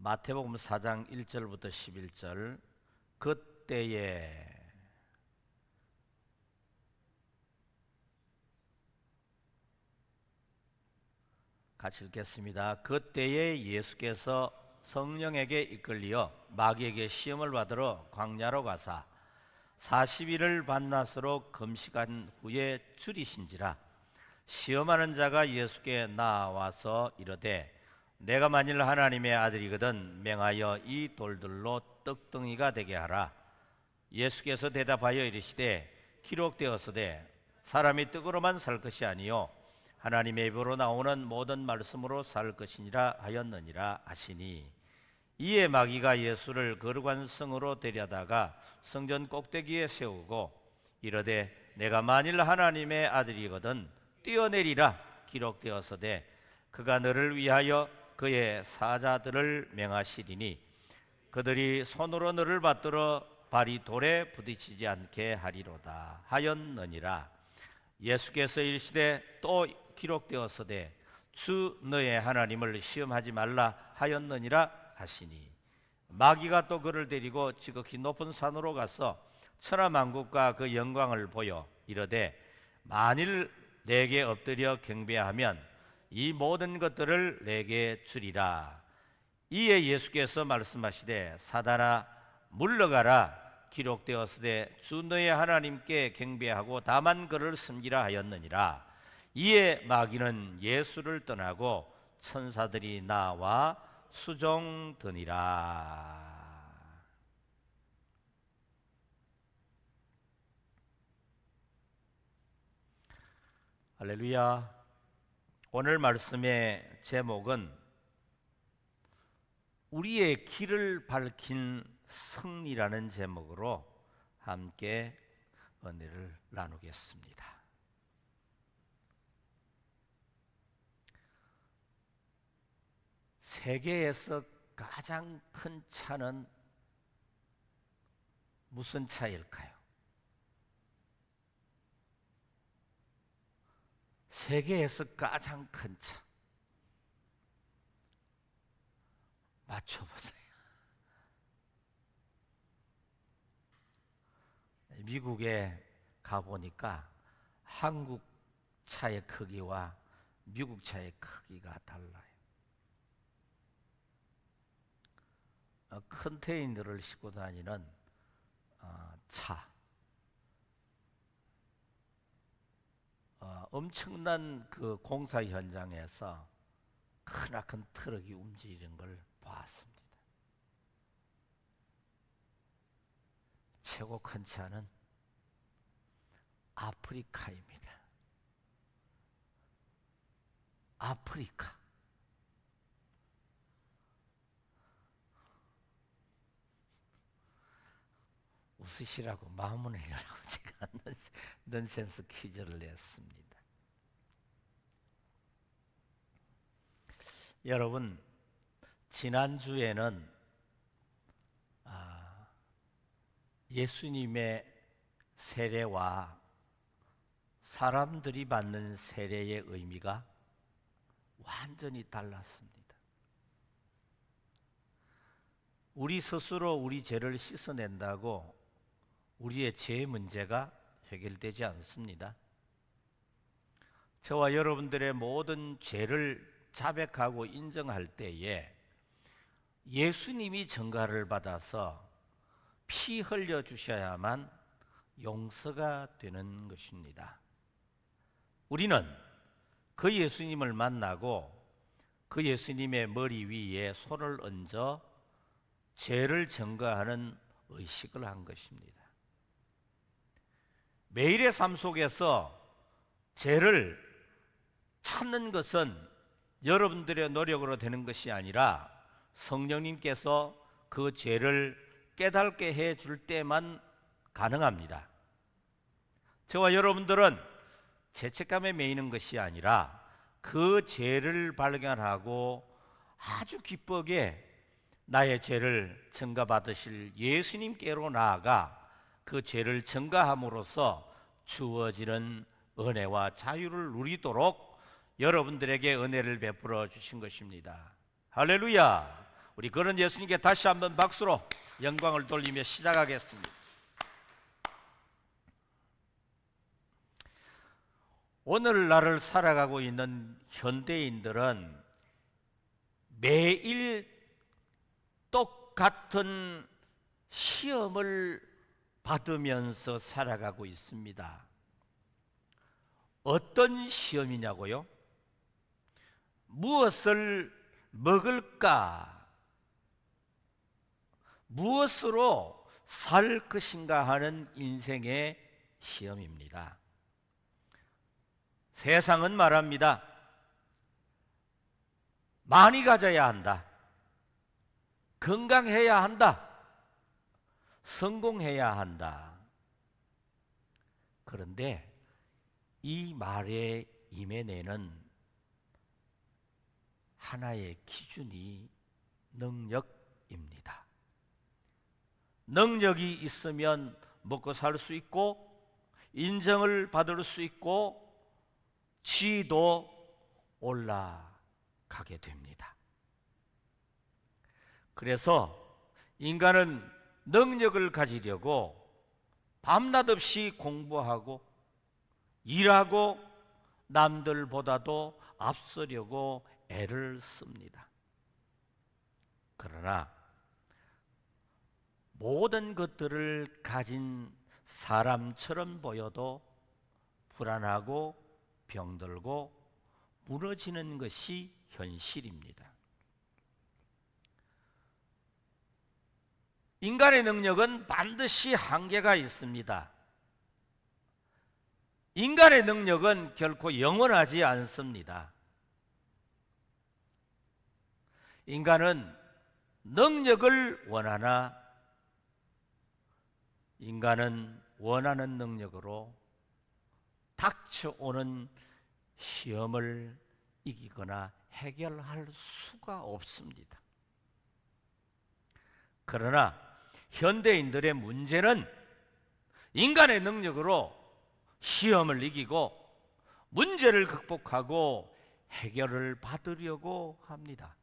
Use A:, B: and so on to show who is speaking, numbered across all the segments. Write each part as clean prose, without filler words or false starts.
A: 마태복음 4장 1절부터 11절. 그때에, 같이 읽겠습니다. 그때에 예수께서 성령에게 이끌리어 마귀에게 시험을 받으러 광야로 가사 40일을 밤낮으로 금식한 후에 줄이신지라. 시험하는 자가 예수께 나와서 이르되 내가 만일 하나님의 아들이거든 맹하여 이 돌들로 떡덩이가 되게 하라. 예수께서 대답하여 이르시되 기록되었으되 사람이 떡으로만 살 것이 아니요 하나님의 입으로 나오는 모든 말씀으로 살 것이니라 하였느니라 하시니, 이에 마귀가 예수를 거룩한 성으로 데려다가 성전 꼭대기에 세우고 이르되 내가 만일 하나님의 아들이거든 뛰어내리라. 기록되었으되 그가 너를 위하여 그의 사자들을 맹하시리니 그들이 손으로 너를 받들어 발이 돌에 부딪히지 않게 하리로다 하였느니라. 예수께서 이르시되 또 기록되었으되 주 너의 하나님을 시험하지 말라 하였느니라 하시니, 마귀가 또 그를 데리고 지극히 높은 산으로 가서 천하만국과 그 영광을 보여 이르되 만일 내게 엎드려 경배하면 이 모든 것들을 내게 주리라. 이에 예수께서 말씀하시되 사단아 물러가라. 기록되었으되 주 너의 하나님께 경배하고 다만 그를 섬기라 하였느니라. 이에 마귀는 예수를 떠나고 천사들이 나와 수종드니라. 할렐루야. 오늘 말씀의 제목은 우리의 길을 밝힌 승리라는 제목으로 함께 은혜를 나누겠습니다. 세계에서 가장 큰 차는 무슨 차일까요? 세계에서 가장 큰 차. 맞춰보세요. 미국에 가보니까 한국 차의 크기와 미국 차의 크기가 달라요. 컨테이너를 싣고 다니는 차, 엄청난 그 공사 현장에서 크나큰 트럭이 움직이는 걸 봤습니다. 최고 큰 차는 아프리카입니다. 아프리카. 웃으시라고 마음을 내라고 제가 넌센스 퀴즈를 냈습니다. 여러분, 지난주에는 예수님의 세례와 사람들이 받는 세례의 의미가 완전히 달랐습니다. 우리 스스로 우리 죄를 씻어낸다고 우리의 죄 문제가 해결되지 않습니다. 저와 여러분들의 모든 죄를 자백하고 인정할 때에 예수님이 전가를 받아서 피 흘려 주셔야만 용서가 되는 것입니다. 우리는 그 예수님을 만나고 그 예수님의 머리 위에 손을 얹어 죄를 전가하는 의식을 한 것입니다. 매일의 삶 속에서 죄를 찾는 것은 여러분들의 노력으로 되는 것이 아니라 성령님께서 그 죄를 깨닫게 해줄 때만 가능합니다. 저와 여러분들은 죄책감에 매이는 것이 아니라 그 죄를 발견하고 아주 기쁘게 나의 죄를 전가받으실 예수님께로 나아가 그 죄를 전가함으로써 주어지는 은혜와 자유를 누리도록 여러분들에게 은혜를 베풀어 주신 것입니다. 할렐루야. 우리 그런 예수님께 다시 한번 박수로 영광을 돌리며 시작하겠습니다. 오늘날을 살아가고 있는 현대인들은 매일 똑같은 시험을 받으면서 살아가고 있습니다. 어떤 시험이냐고요? 무엇을 먹을까? 무엇으로 살 것인가 하는 인생의 시험입니다. 세상은 말합니다. 많이 가져야 한다. 건강해야 한다. 성공해야 한다. 그런데 이 말의 이면에는 하나의 기준이 능력입니다. 능력이 있으면 먹고 살 수 있고 인정을 받을 수 있고 지위도 올라가게 됩니다. 그래서 인간은 능력을 가지려고 밤낮 없이 공부하고 일하고 남들보다도 앞서려고 애를 씁니다. 그러나 모든 것들을 가진 사람처럼 보여도 불안하고 병들고 무너지는 것이 현실입니다. 인간의 능력은 반드시 한계가 있습니다. 인간의 능력은 결코 영원하지 않습니다. 인간은 능력을 원하나 인간은 원하는 능력으로 닥쳐오는 시험을 이기거나 해결할 수가 없습니다. 그러나 현대인들의 문제는 인간의 능력으로 시험을 이기고 문제를 극복하고 해결을 받으려고 합니다.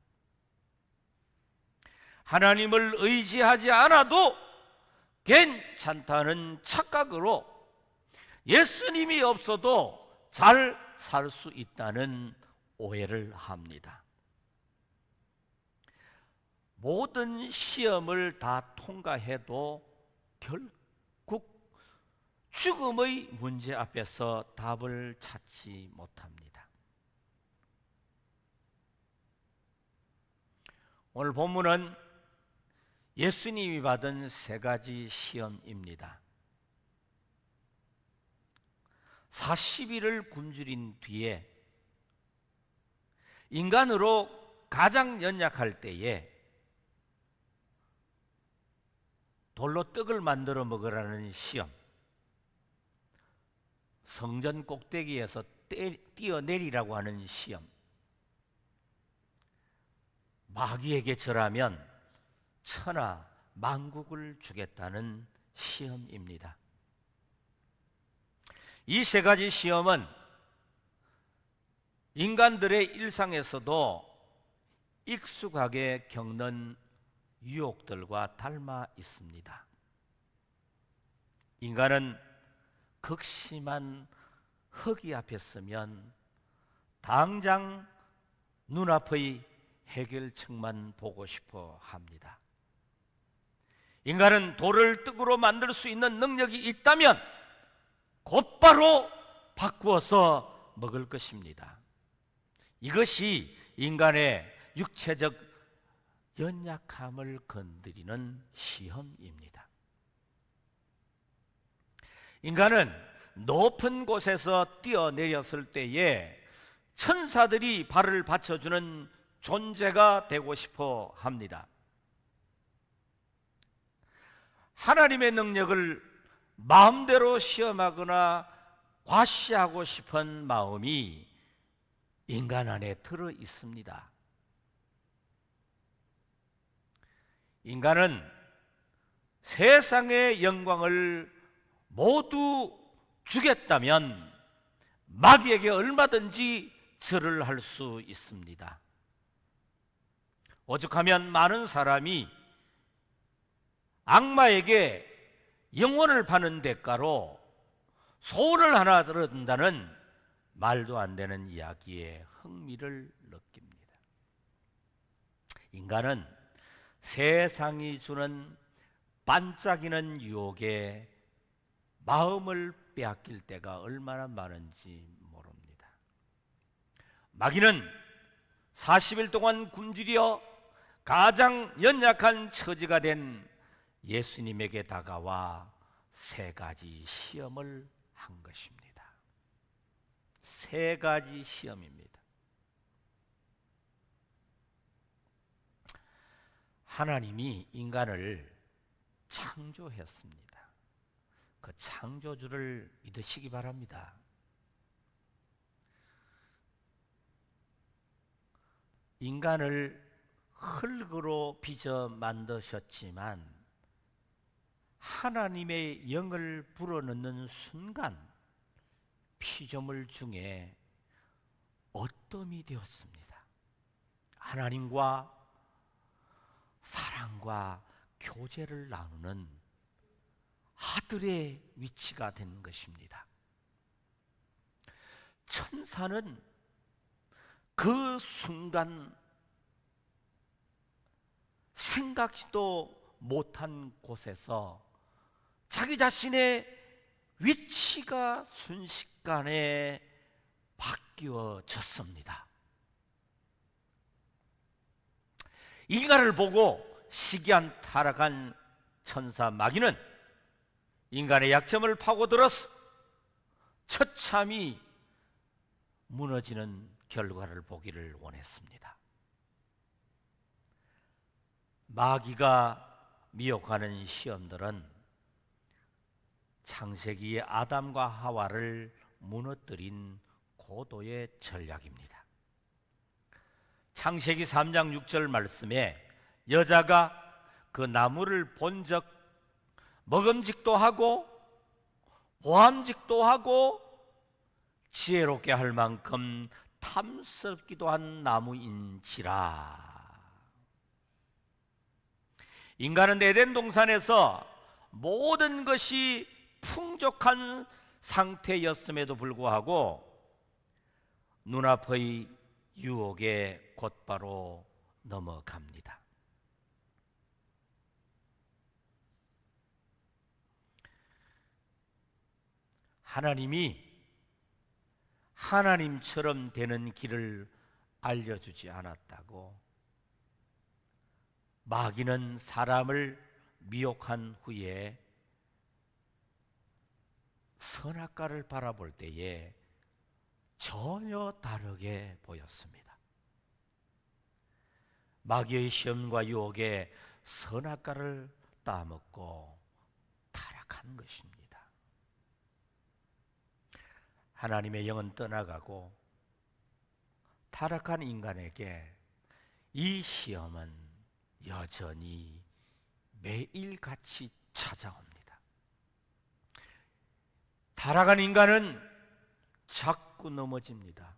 A: 하나님을 의지하지 않아도 괜찮다는 착각으로 예수님이 없어도 잘 살 수 있다는 오해를 합니다. 모든 시험을 다 통과해도 결국 죽음의 문제 앞에서 답을 찾지 못합니다. 오늘 본문은 예수님이 받은 세 가지 시험입니다. 40일을 굶주린 뒤에 인간으로 가장 연약할 때에 돌로 떡을 만들어 먹으라는 시험, 성전 꼭대기에서 뛰어내리라고 하는 시험, 마귀에게 절하면 천하 만국을 주겠다는 시험입니다. 이 세 가지 시험은 인간들의 일상에서도 익숙하게 겪는 유혹들과 닮아 있습니다. 인간은 극심한 허기 앞에 서면 당장 눈앞의 해결책만 보고 싶어 합니다. 인간은 돌을 떡으로 만들 수 있는 능력이 있다면 곧바로 바꾸어서 먹을 것입니다. 이것이 인간의 육체적 연약함을 건드리는 시험입니다. 인간은 높은 곳에서 뛰어내렸을 때에 천사들이 발을 받쳐주는 존재가 되고 싶어 합니다. 하나님의 능력을 마음대로 시험하거나 과시하고 싶은 마음이 인간 안에 들어 있습니다. 인간은 세상의 영광을 모두 주겠다면 마귀에게 얼마든지 절을 할 수 있습니다. 오죽하면 많은 사람이 악마에게 영혼을 파는 대가로 소원을 하나 들어준다는 말도 안 되는 이야기에 흥미를 느낍니다. 인간은 세상이 주는 반짝이는 유혹에 마음을 빼앗길 때가 얼마나 많은지 모릅니다. 마귀는 40일 동안 굶주려 가장 연약한 처지가 된 예수님에게 다가와 세 가지 시험을 한 것입니다. 세 가지 시험입니다. 하나님이 인간을 창조했습니다. 그 창조주를 믿으시기 바랍니다. 인간을 흙으로 빚어 만드셨지만 하나님의 영을 불어넣는 순간 피조물 중에 어떤 되었습니다. 하나님과 사랑과 교제를 나누는 아들의 위치가 된 것입니다. 천사는 그 순간 생각지도 못한 곳에서 자기 자신의 위치가 순식간에 바뀌어졌습니다. 인간을 보고 시기한 타락한 천사 마귀는 인간의 약점을 파고들어서 처참히 무너지는 결과를 보기를 원했습니다. 마귀가 미혹하는 시험들은 창세기의 아담과 하와를 무너뜨린 고도의 전략입니다. 창세기 3장 6절 말씀에 여자가 그 나무를 본즉 먹음직도 하고 보암직도 하고 지혜롭게 할 만큼 탐스럽기도 한 나무인지라. 인간은 에덴 동산에서 모든 것이 풍족한 상태였음에도 불구하고 눈앞의 유혹에 곧바로 넘어갑니다. 하나님이 하나님처럼 되는 길을 알려주지 않았다고 마귀는 사람을 미혹한 후에 선악과를 바라볼 때에 전혀 다르게 보였습니다. 마귀의 시험과 유혹에 선악과를 따먹고 타락한 것입니다. 하나님의 영은 떠나가고 타락한 인간에게 이 시험은 여전히 매일같이 찾아옵니다. 타락한 인간은 자꾸 넘어집니다.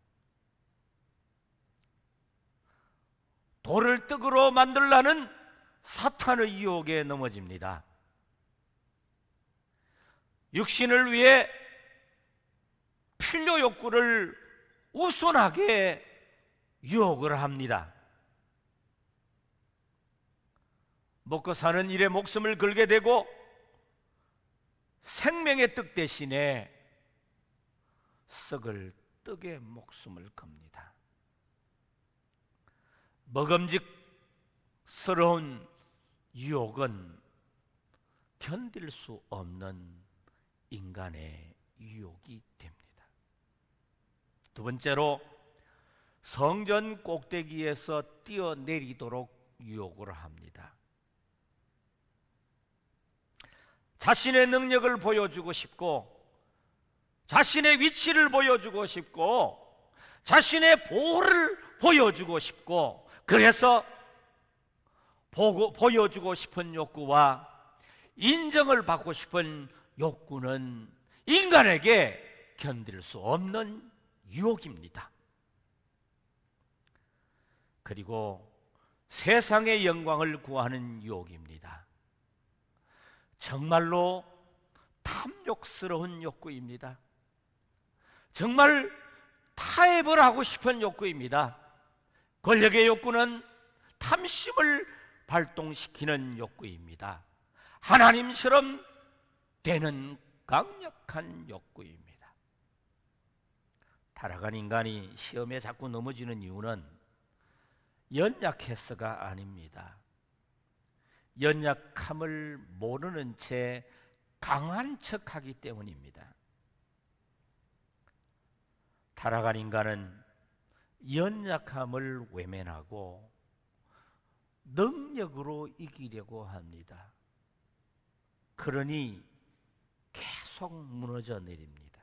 A: 돌을 떡으로 만들라는 사탄의 유혹에 넘어집니다. 육신을 위해 필요 욕구를 우선하게 유혹을 합니다. 먹고 사는 일에 목숨을 걸게 되고 생명의 떡 대신에 썩을 떡에 목숨을 겁니다. 먹음직스러운 유혹은 견딜 수 없는 인간의 유혹이 됩니다. 두 번째로 성전 꼭대기에서 뛰어내리도록 유혹을 합니다. 자신의 능력을 보여주고 싶고 자신의 위치를 보여주고 싶고 자신의 보호를 보여주고 싶고 그래서 보여주고 싶은 욕구와 인정을 받고 싶은 욕구는 인간에게 견딜 수 없는 유혹입니다. 그리고 세상의 영광을 구하는 유혹입니다. 정말로 탐욕스러운 욕구입니다. 정말 타협을 하고 싶은 욕구입니다. 권력의 욕구는 탐심을 발동시키는 욕구입니다. 하나님처럼 되는 강력한 욕구입니다. 타락한 인간이 시험에 자꾸 넘어지는 이유는 연약해서가 아닙니다. 연약함을 모르는 채 강한 척하기 때문입니다. 타락한 인간은 연약함을 외면하고 능력으로 이기려고 합니다. 그러니 계속 무너져 내립니다.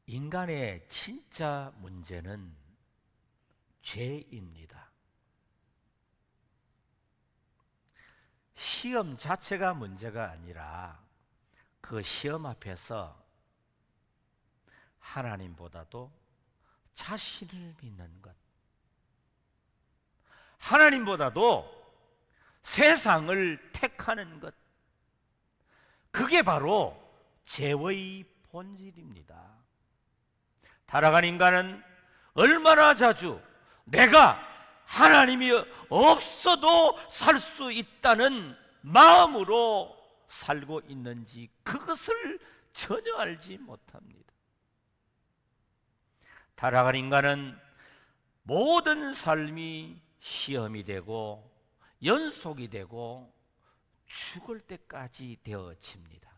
A: 인간의 진짜 문제는 죄입니다. 시험 자체가 문제가 아니라 그 시험 앞에서 하나님보다도 자신을 믿는 것, 하나님보다도 세상을 택하는 것, 그게 바로 죄의 본질입니다. 타락한 인간은 얼마나 자주 내가 하나님이 없어도 살 수 있다는 마음으로 살고 있는지 그것을 전혀 알지 못합니다. 타락한 인간은 모든 삶이 시험이 되고 연속이 되고 죽을 때까지 되어집니다.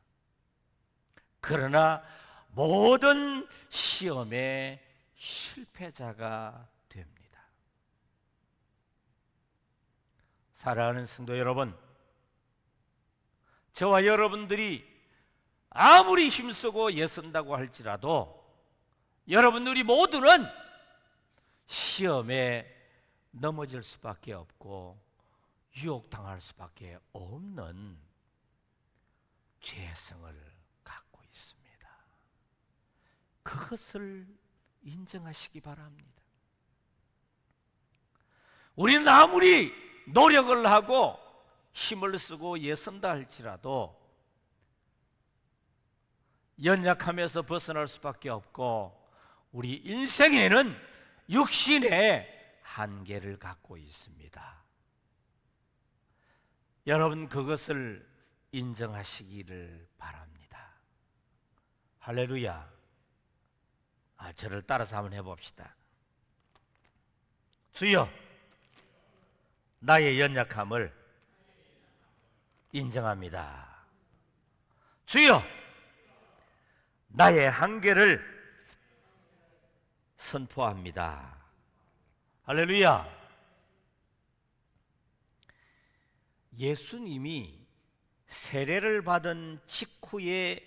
A: 그러나 모든 시험의 실패자가 됩니다. 사랑하는 성도 여러분, 저와 여러분들이 아무리 힘쓰고 애쓴다고 할지라도 여러분들이 모두는 시험에 넘어질 수밖에 없고 유혹당할 수밖에 없는 죄성을 갖고 있습니다. 그것을 인정하시기 바랍니다. 우리는 아무리 노력을 하고 힘을 쓰고 애쓴다 할지라도 연약함에서 벗어날 수밖에 없고 우리 인생에는 육신의 한계를 갖고 있습니다. 여러분 그것을 인정하시기를 바랍니다. 할렐루야. 저를 따라서 한번 해봅시다. 주여, 나의 연약함을 인정합니다. 주여, 나의 한계를 선포합니다. 할렐루야. 예수님이 세례를 받은 직후에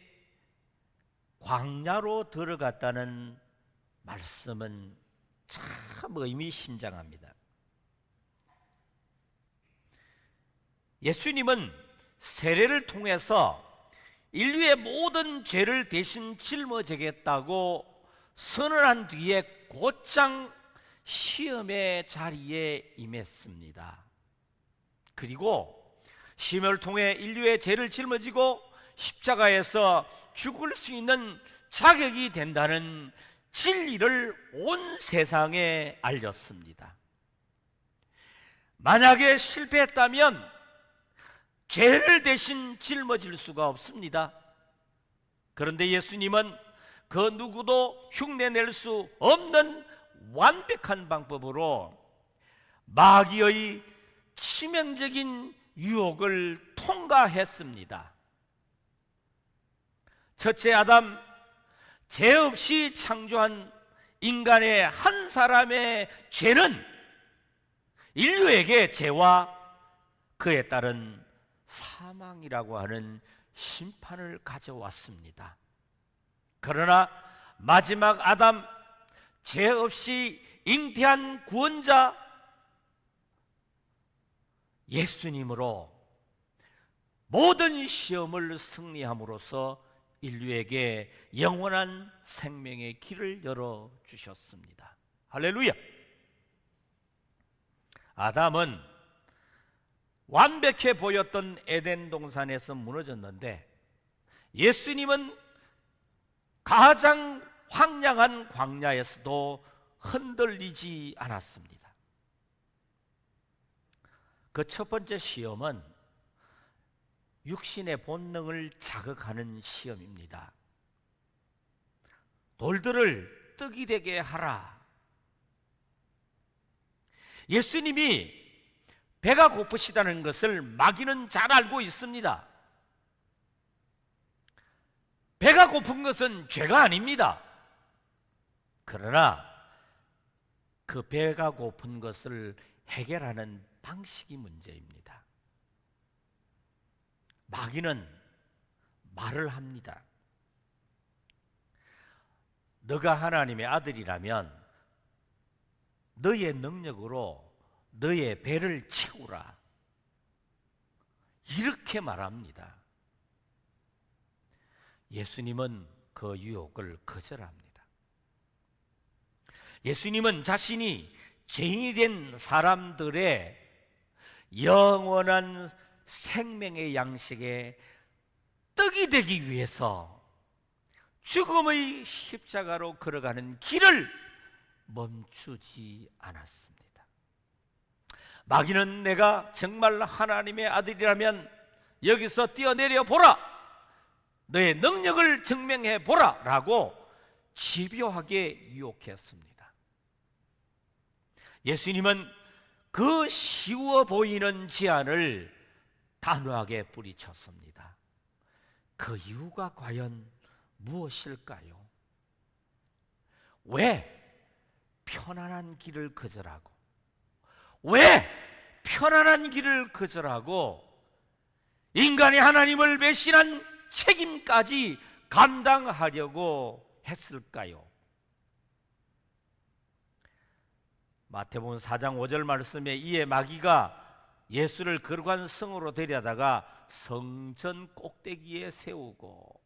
A: 광야로 들어갔다는 말씀은 참 의미심장합니다. 예수님은 세례를 통해서 인류의 모든 죄를 대신 짊어지겠다고 선언한 뒤에 곧장 시험의 자리에 임했습니다. 그리고 시험을 통해 인류의 죄를 짊어지고 십자가에서 죽을 수 있는 자격이 된다는 진리를 온 세상에 알렸습니다. 만약에 실패했다면 죄를 대신 짊어질 수가 없습니다. 그런데 예수님은 그 누구도 흉내낼 수 없는 완벽한 방법으로 마귀의 치명적인 유혹을 통과했습니다. 첫째 아담, 죄 없이 창조한 인간의 한 사람의 죄는 인류에게 죄와 그에 따른 사망이라고 하는 심판을 가져왔습니다. 그러나 마지막 아담, 죄 없이 잉태한 구원자 예수님으로 모든 시험을 승리함으로써 인류에게 영원한 생명의 길을 열어주셨습니다. 할렐루야. 아담은 완벽해 보였던 에덴 동산에서 무너졌는데 예수님은 가장 황량한 광야에서도 흔들리지 않았습니다. 그 첫 번째 시험은 육신의 본능을 자극하는 시험입니다. 돌들을 떡이 되게 하라. 예수님이 배가 고프시다는 것을 마귀는 잘 알고 있습니다. 배가 고픈 것은 죄가 아닙니다. 그러나 그 배가 고픈 것을 해결하는 방식이 문제입니다. 마귀는 말을 합니다. 너가 하나님의 아들이라면 너의 능력으로 너의 배를 채우라. 이렇게 말합니다. 예수님은 그 유혹을 거절합니다. 예수님은 자신이 죄인이 된 사람들의 영원한 생명의 양식에 떡이 되기 위해서 죽음의 십자가로 걸어가는 길을 멈추지 않았습니다. 마귀는 내가 정말 하나님의 아들이라면 여기서 뛰어내려 보라, 너의 능력을 증명해 보라 라고 집요하게 유혹했습니다. 예수님은 그 쉬워 보이는 제안을 단호하게 뿌리쳤습니다. 그 이유가 과연 무엇일까요? 왜 편안한 길을 거절하고, 왜 편안한 길을 거절하고 인간이 하나님을 배신한 책임까지 감당하려고 했을까요? 마태복음 4장 5절 말씀에 이에 마귀가 예수를 거룩한 성으로 데려다가 성전 꼭대기에 세우고,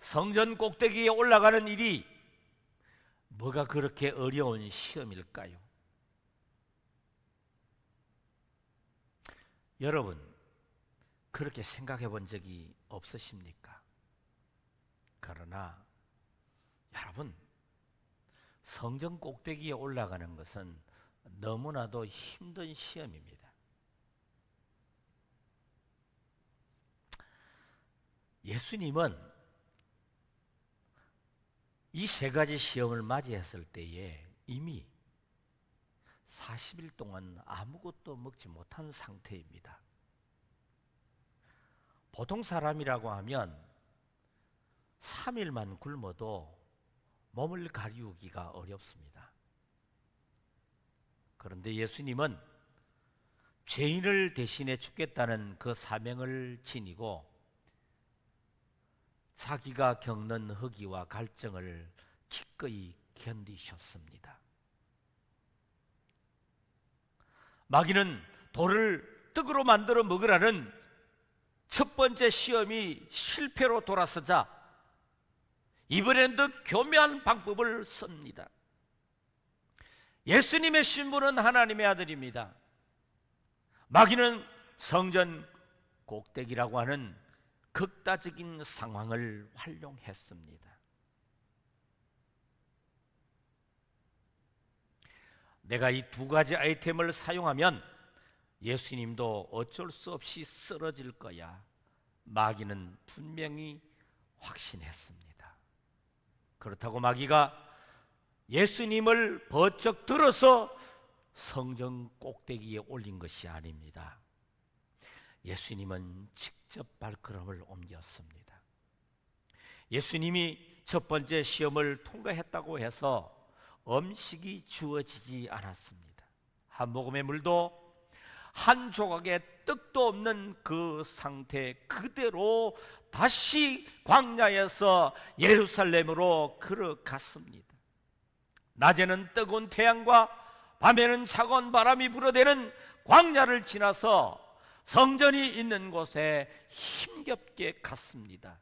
A: 성전 꼭대기에 올라가는 일이 뭐가 그렇게 어려운 시험일까요? 여러분, 그렇게 생각해 본 적이 없으십니까? 그러나 여러분, 성전 꼭대기에 올라가는 것은 너무나도 힘든 시험입니다. 예수님은 이 세 가지 시험을 맞이했을 때에 이미 40일 동안 아무것도 먹지 못한 상태입니다. 보통 사람이라고 하면 3일만 굶어도 몸을 가리우기가 어렵습니다. 그런데 예수님은 죄인을 대신해 죽겠다는 그 사명을 지니고 자기가 겪는 허기와 갈증을 기꺼이 견디셨습니다. 마귀는 돌을 떡으로 만들어 먹으라는 첫 번째 시험이 실패로 돌아서자 이번엔 더 교묘한 방법을 씁니다. 예수님의 신분은 하나님의 아들입니다. 마귀는 성전 꼭대기라고 하는 극다적인 상황을 활용했습니다. 내가 이 두 가지 아이템을 사용하면 예수님도 어쩔 수 없이 쓰러질 거야. 마귀는 분명히 확신했습니다. 그렇다고 마귀가 예수님을 번쩍 들어서 성전 꼭대기에 올린 것이 아닙니다. 예수님은 직접 발걸음을 옮겼습니다. 예수님이 첫 번째 시험을 통과했다고 해서 음식이 주어지지 않았습니다. 한 모금의 물도 한 조각의 떡도 없는 그 상태 그대로 다시 광야에서 예루살렘으로 걸어갔습니다. 낮에는 뜨거운 태양과 밤에는 차가운 바람이 불어대는 광야를 지나서 성전이 있는 곳에 힘겹게 갔습니다.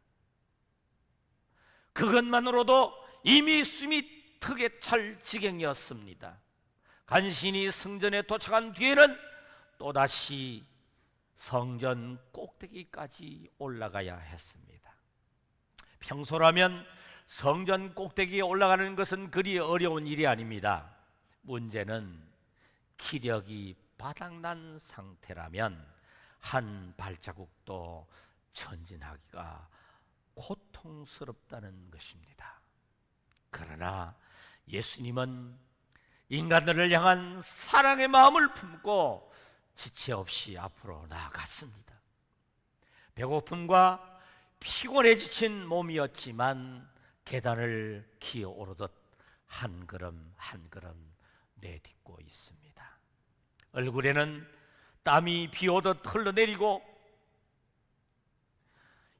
A: 그것만으로도 이미 숨이 턱에 찰 지경이었습니다. 간신히 성전에 도착한 뒤에는 또다시 성전 꼭대기까지 올라가야 했습니다. 평소라면 성전 꼭대기에 올라가는 것은 그리 어려운 일이 아닙니다. 문제는 기력이 바닥난 상태라면 한 발자국도 전진하기가 고통스럽다는 것입니다. 그러나 예수님은 인간들을 향한 사랑의 마음을 품고 지체 없이 앞으로 나아갔습니다. 배고픔과 피곤해 지친 몸이었지만 계단을 기어 오르듯 한 걸음 한 걸음 내딛고 있습니다. 얼굴에는 땀이 비 오듯 흘러내리고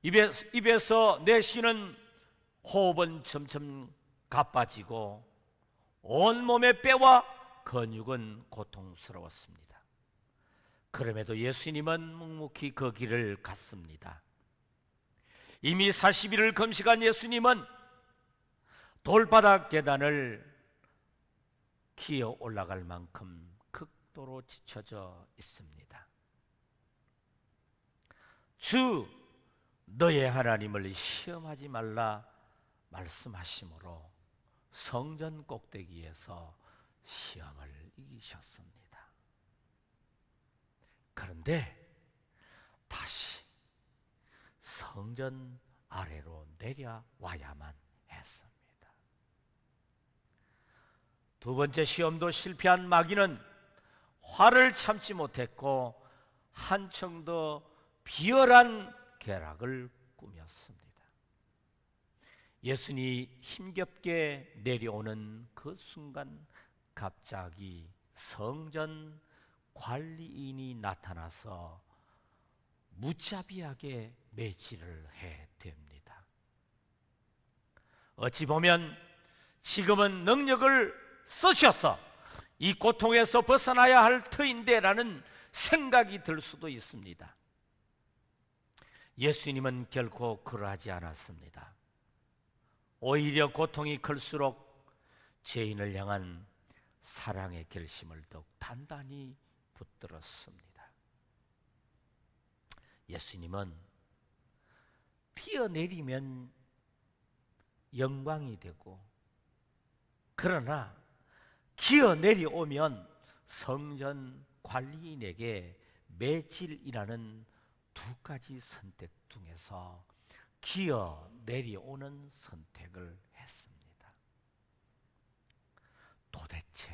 A: 입에서 내쉬는 호흡은 점점 가빠지고 온몸의 뼈와 근육은 고통스러웠습니다. 그럼에도 예수님은 묵묵히 그 길을 갔습니다. 이미 40일을 금식한 예수님은 돌바닥 계단을 기어 올라갈 만큼 극도로 지쳐져 있습니다. 주 너의 하나님을 시험하지 말라 말씀하심으로 성전 꼭대기에서 시험을 이기셨습니다. 그런데 다시 성전 아래로 내려와야만 했습니다. 두 번째 시험도 실패한 마귀는 화를 참지 못했고 한층 더 비열한 계략을 꾸몄습니다. 예수님이 힘겹게 내려오는 그 순간 갑자기 성전 관리인이 나타나서 무자비하게 매질을 해댑니다. 어찌 보면 지금은 능력을 쓰셔서 이 고통에서 벗어나야 할 터인데 라는 생각이 들 수도 있습니다. 예수님은 결코 그러하지 않았습니다. 오히려 고통이 클수록 죄인을 향한 사랑의 결심을 더욱 단단히 붙들었습니다. 예수님은 뛰어내리면 영광이 되고 그러나 기어 내려오면 성전 관리인에게 매질이라는 두 가지 선택 중에서 기어 내려오는 선택을 했습니다. 도대체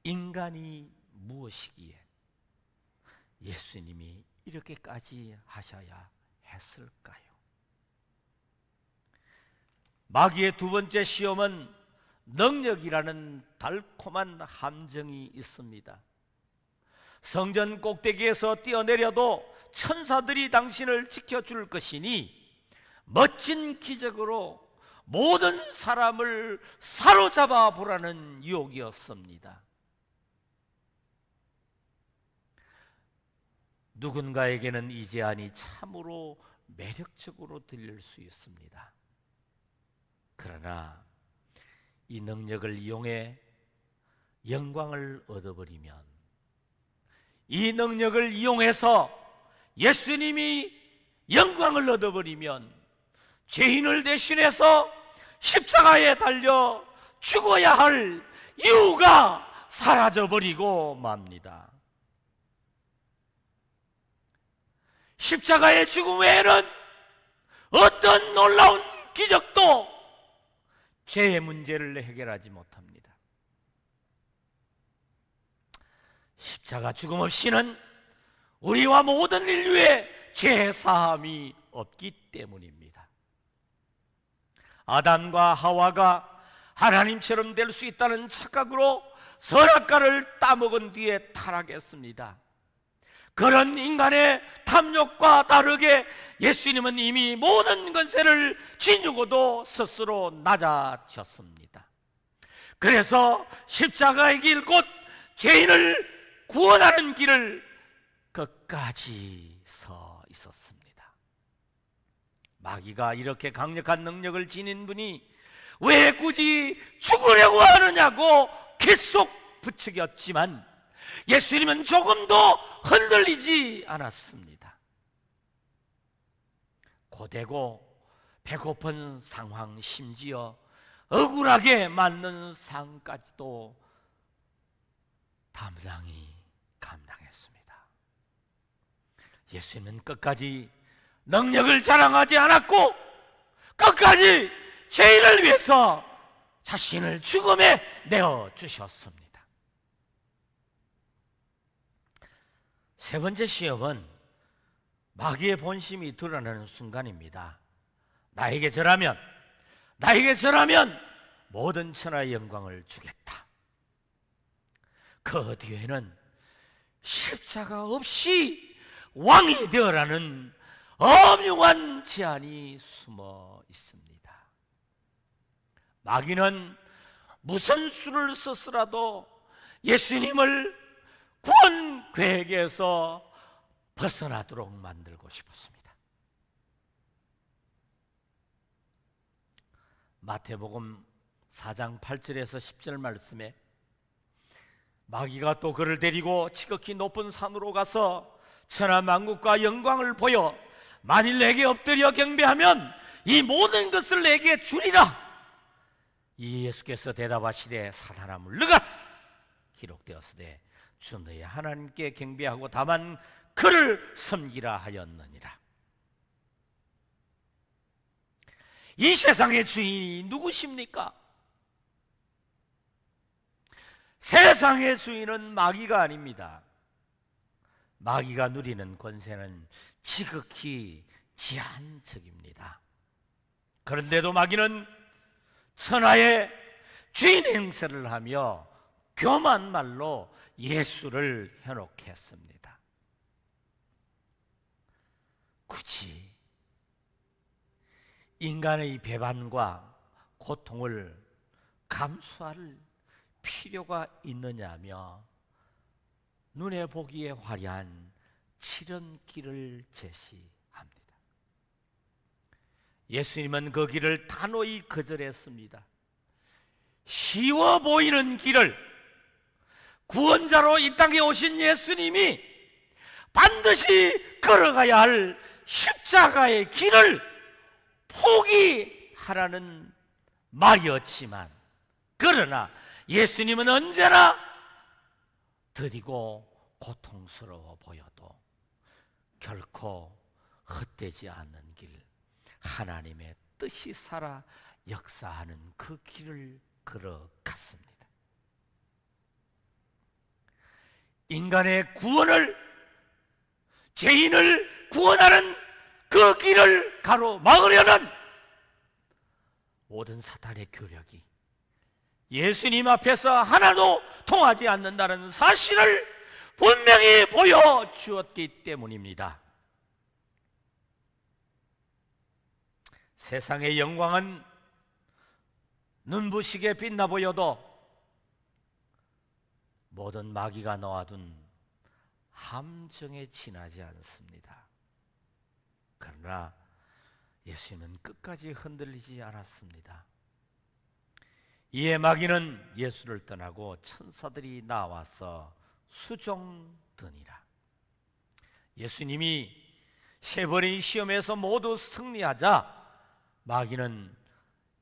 A: 인간이 무엇이기에 예수님이 이렇게까지 하셔야 했을까요? 마귀의 두 번째 시험은 능력이라는 달콤한 함정이 있습니다. 성전 꼭대기에서 뛰어내려도 천사들이 당신을 지켜줄 것이니 멋진 기적으로 모든 사람을 사로잡아 보라는 유혹이었습니다. 누군가에게는 이 제안이 참으로 매력적으로 들릴 수 있습니다. 그러나 이 능력을 이용해 영광을 얻어버리면, 이 능력을 이용해서 예수님이 영광을 얻어버리면 죄인을 대신해서 십자가에 달려 죽어야 할 이유가 사라져버리고 맙니다. 십자가의 죽음 외에는 어떤 놀라운 기적도 죄의 문제를 해결하지 못합니다. 십자가 죽음 없이는 우리와 모든 인류의 죄 사함이 없기 때문입니다. 아담과 하와가 하나님처럼 될 수 있다는 착각으로 선악과를 따먹은 뒤에 타락했습니다. 그런 인간의 탐욕과 다르게 예수님은 이미 모든 권세를 지니고도 스스로 낮아졌습니다. 그래서 십자가의 길, 곧 죄인을 구원하는 길을 끝까지 서 있었습니다. 마귀가 이렇게 강력한 능력을 지닌 분이 왜 굳이 죽으려고 하느냐고 계속 부추겼지만 예수님은 조금도 흔들리지 않았습니다. 고되고 배고픈 상황, 심지어 억울하게 맞는 상까지도 담당히 감당했습니다. 예수님은 끝까지 능력을 자랑하지 않았고 끝까지 죄인을 위해서 자신을 죽음에 내어주셨습니다. 세 번째 시험은 마귀의 본심이 드러나는 순간입니다. 나에게 절하면 모든 천하의 영광을 주겠다. 그 뒤에는 십자가 없이 왕이 되어라는 엄중한 제안이 숨어 있습니다. 마귀는 무슨 수를 썼으라도 예수님을 구원 계획에서 벗어나도록 만들고 싶었습니다. 마태복음 4장 8절에서 10절 말씀에 마귀가 또 그를 데리고 지극히 높은 산으로 가서 천하 만국과 영광을 보여 만일 내게 엎드려 경배하면 이 모든 것을 내게 주리라. 이 예수께서 대답하시되 사탄아 물러가라. 기록되었으되 주 너의 하나님께 경배하고 다만 그를 섬기라 하였느니라. 이 세상의 주인이 누구십니까? 세상의 주인은 마귀가 아닙니다. 마귀가 누리는 권세는 지극히 제한적입니다. 그런데도 마귀는 천하의 주인 행세를 하며 교만 말로 예수를 현혹했습니다. 굳이 인간의 배반과 고통을 감수할 필요가 있느냐며 눈에 보기에 화려한 지름길을 제시합니다. 예수님은 그 길을 단호히 거절했습니다. 쉬워 보이는 길을, 구원자로 이 땅에 오신 예수님이 반드시 걸어가야 할 십자가의 길을 포기하라는 말이었지만, 그러나 예수님은 언제나 더디고 고통스러워 보여도 결코 헛되지 않는 길, 하나님의 뜻이 살아 역사하는 그 길을 걸어갔습니다. 인간의 구원을, 죄인을 구원하는 그 길을 가로막으려는 모든 사탄의 교력이 예수님 앞에서 하나도 통하지 않는다는 사실을 분명히 보여주었기 때문입니다. 세상의 영광은 눈부시게 빛나 보여도 모든 마귀가 놓아둔 함정에 지나지 않습니다. 그러나 예수님은 끝까지 흔들리지 않았습니다. 이에 마귀는 예수를 떠나고 천사들이 나와서 수종드니라. 예수님이 세 번의 시험에서 모두 승리하자 마귀는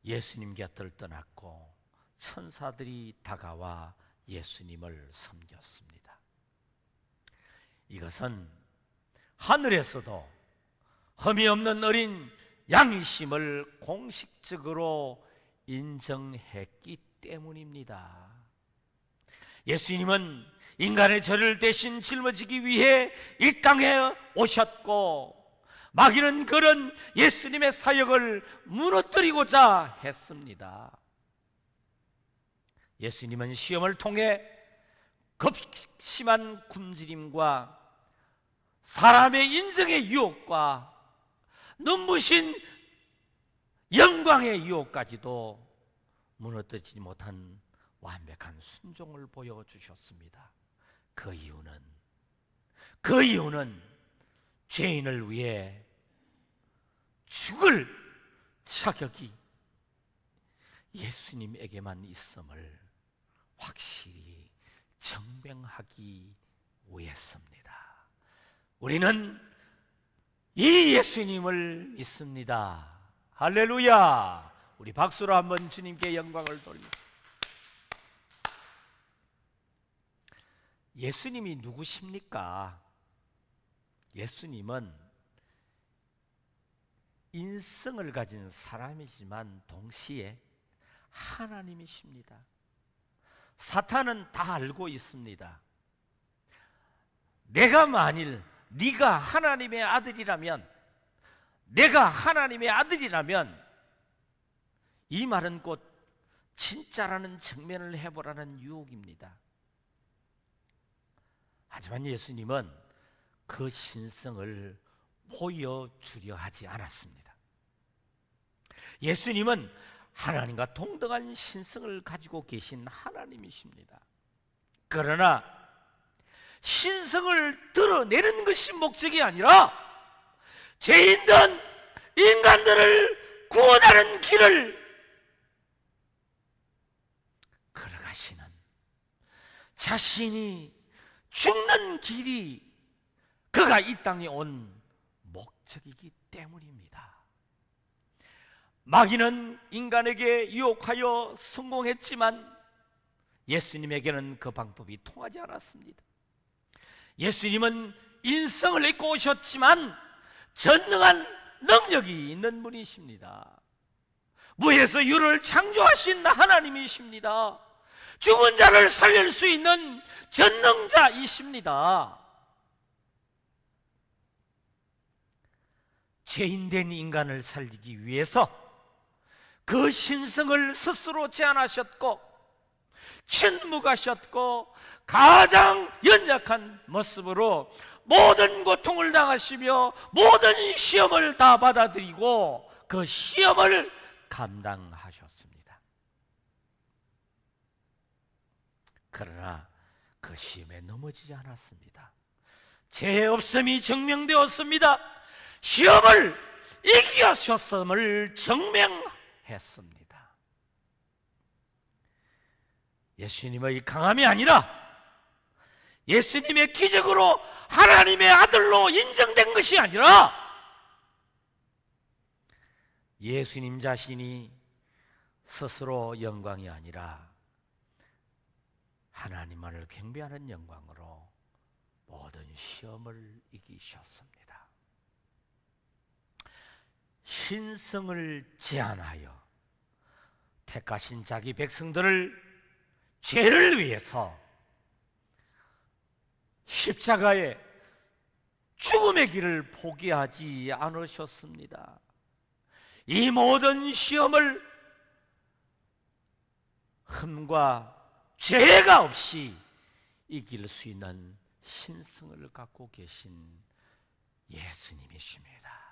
A: 예수님 곁을 떠났고 천사들이 다가와 예수님을 섬겼습니다. 이것은 하늘에서도 흠이 없는 어린 양이심을 공식적으로 인정했기 때문입니다. 예수님은 인간의 죄를 대신 짊어지기 위해 이 땅에 오셨고, 마귀는 그런 예수님의 사역을 무너뜨리고자 했습니다. 예수님은 시험을 통해 급심한 굶주림과 사람의 인정의 유혹과 눈부신 영광의 유혹까지도 무너뜨리지 못한 완벽한 순종을 보여주셨습니다. 그 이유는 죄인을 위해 죽을 자격이 예수님에게만 있음을 확실히 증명하기 위해서입니다. 우리는 이 예수님을 믿습니다. 할렐루야! 우리 박수로 한번 주님께 영광을 돌립니다. 예수님이 누구십니까? 예수님은 인성을 가진 사람이지만 동시에 하나님이십니다. 사탄은 다 알고 있습니다. 내가 만일 네가 하나님의 아들이라면, 내가 하나님의 아들이라면 이 말은 곧 진짜라는 측면을 해보라는 유혹입니다. 하지만 예수님은 그 신성을 보여주려 하지 않았습니다. 예수님은 하나님과 동등한 신성을 가지고 계신 하나님이십니다. 그러나 신성을 드러내는 것이 목적이 아니라 죄인된 인간들을 구원하는 길을 걸어가시는, 자신이 죽는 길이 그가 이 땅에 온 목적이기 때문입니다. 마귀는 인간에게 유혹하여 성공했지만 예수님에게는 그 방법이 통하지 않았습니다. 예수님은 인성을 입고 오셨지만 전능한 능력이 있는 분이십니다. 무에서 유를 창조하신 하나님이십니다. 죽은 자를 살릴 수 있는 전능자이십니다. 죄인된 인간을 살리기 위해서 그 신성을 스스로 제한하셨고 침묵하셨고 가장 연약한 모습으로 모든 고통을 당하시며 모든 시험을 다 받아들이고 그 시험을 감당하셨습니다. 그러나 그 시험에 넘어지지 않았습니다. 죄 없음이 증명되었습니다. 시험을 이기셨음을 증명했습니다. 예수님의 강함이 아니라 예수님의 기적으로 하나님의 아들로 인정된 것이 아니라 예수님 자신이 스스로 영광이 아니라 하나님만을 경배하는 영광으로 모든 시험을 이기셨습니다. 신성을 제한하여 택하신 자기 백성들을 죄를 위해서 십자가의 죽음의 길을 포기하지 않으셨습니다. 이 모든 시험을 흠과 죄가 없이 이길 수 있는 신성을 갖고 계신 예수님이십니다.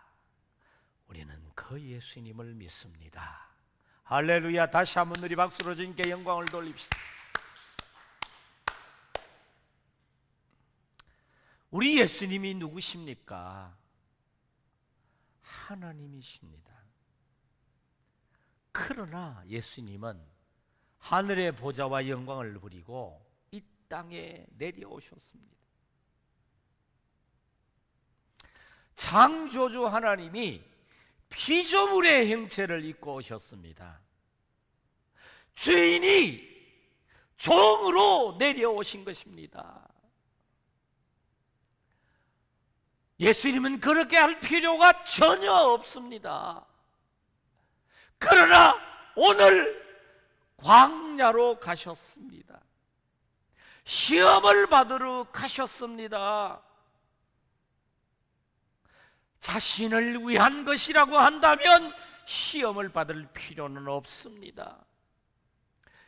A: 우리는 그 예수님을 믿습니다. 할렐루야. 다시 한번 우리 박수로 주님께 영광을 돌립시다. 우리 예수님이 누구십니까? 하나님이십니다. 그러나 예수님은 하늘의 보좌와 영광을 누리고 이 땅에 내려오셨습니다. 창조주 하나님이 피조물의 형체를 입고 오셨습니다. 주인이 종으로 내려오신 것입니다. 예수님은 그렇게 할 필요가 전혀 없습니다. 그러나 오늘 광야로 가셨습니다. 시험을 받으러 가셨습니다. 자신을 위한 것이라고 한다면 시험을 받을 필요는 없습니다.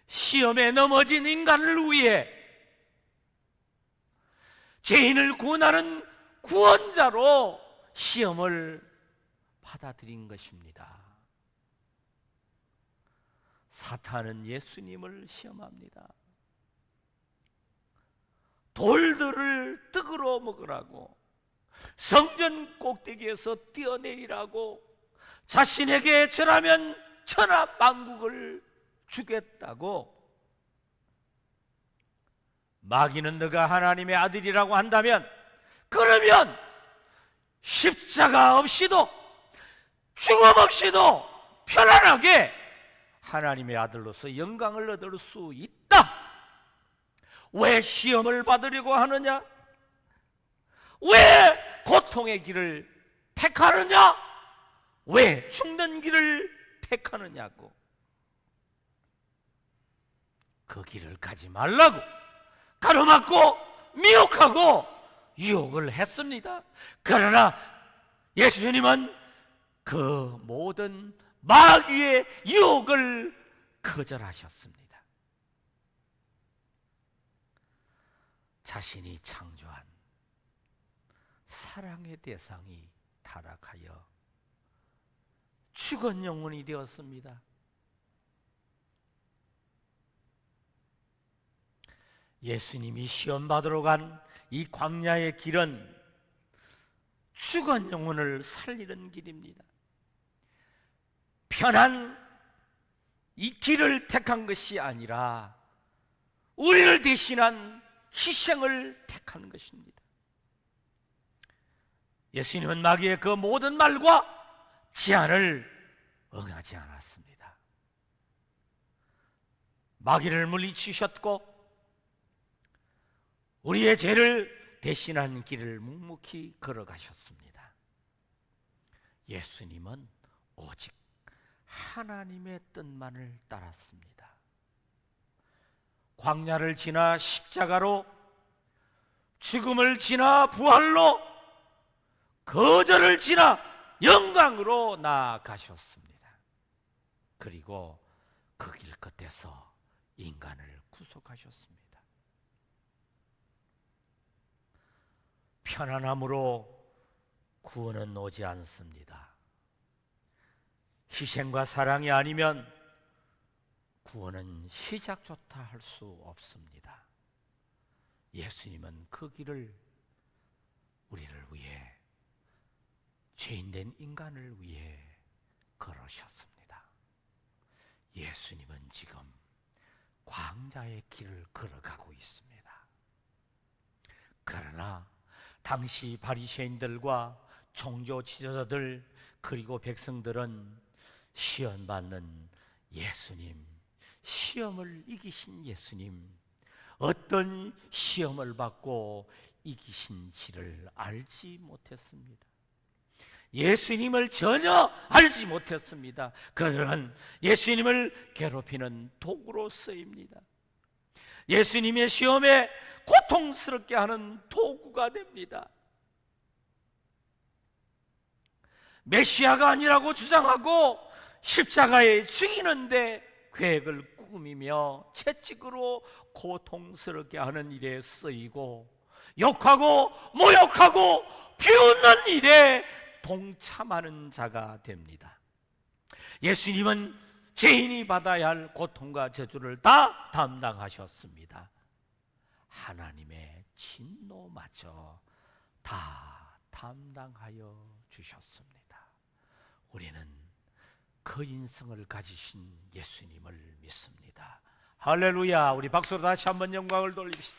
A: 시험에 넘어진 인간을 위해 죄인을 구원하는 구원자로 시험을 받아들인 것입니다. 사탄은 예수님을 시험합니다. 돌들을 떡으로 먹으라고, 성전 꼭대기에서 뛰어내리라고, 자신에게 절하면 천하 만국을 주겠다고. 마귀는 너가 하나님의 아들이라고 한다면, 그러면 십자가 없이도 죽음 없이도 편안하게 하나님의 아들로서 영광을 얻을 수 있다. 왜 시험을 받으려고 하느냐? 왜 고통의 길을 택하느냐? 왜 죽는 길을 택하느냐고. 그 길을 가지 말라고 가로막고 미혹하고 유혹을 했습니다. 그러나 예수님은 그 모든 마귀의 유혹을 거절하셨습니다. 자신이 창조한 사랑의 대상이 타락하여 죽은 영혼이 되었습니다. 예수님이 시험 받으러 간 이 광야의 길은 죽은 영혼을 살리는 길입니다. 편한 이 길을 택한 것이 아니라 우리를 대신한 희생을 택한 것입니다. 예수님은 마귀의 그 모든 말과 제안을 응하지 않았습니다. 마귀를 물리치셨고 우리의 죄를 대신한 길을 묵묵히 걸어가셨습니다. 예수님은 오직 하나님의 뜻만을 따랐습니다. 광야를 지나 십자가로, 죽음을 지나 부활로, 거절을 지나 영광으로 나아가셨습니다. 그리고 그 길 끝에서 인간을 구속하셨습니다. 편안함으로 구원은 오지 않습니다. 희생과 사랑이 아니면 구원은 시작조차 할 수 없습니다. 예수님은 그 길을 우리를 위해, 죄인된 인간을 위해 걸으셨습니다. 예수님은 지금 광야의 길을 걸어가고 있습니다. 그러나 당시 바리새인들과 종교 지도자들 그리고 백성들은 시험받는 예수님, 시험을 이기신 예수님, 어떤 시험을 받고 이기신지를 알지 못했습니다. 예수님을 전혀 알지 못했습니다. 그들은 예수님을 괴롭히는 도구로 쓰입니다. 예수님의 시험에 고통스럽게 하는 도구가 됩니다. 메시아가 아니라고 주장하고 십자가에 죽이는데 계획을 꾸미며 채찍으로 고통스럽게 하는 일에 쓰이고, 욕하고 모욕하고 비웃는 일에 동참하는 자가 됩니다. 예수님은 죄인이 받아야 할 고통과 저주를 다 담당하셨습니다. 하나님의 진노마저 다 담당하여 주셨습니다. 우리는 그 인성을 가지신 예수님을 믿습니다. 할렐루야. 우리 박수로 다시 한번 영광을 돌립시다.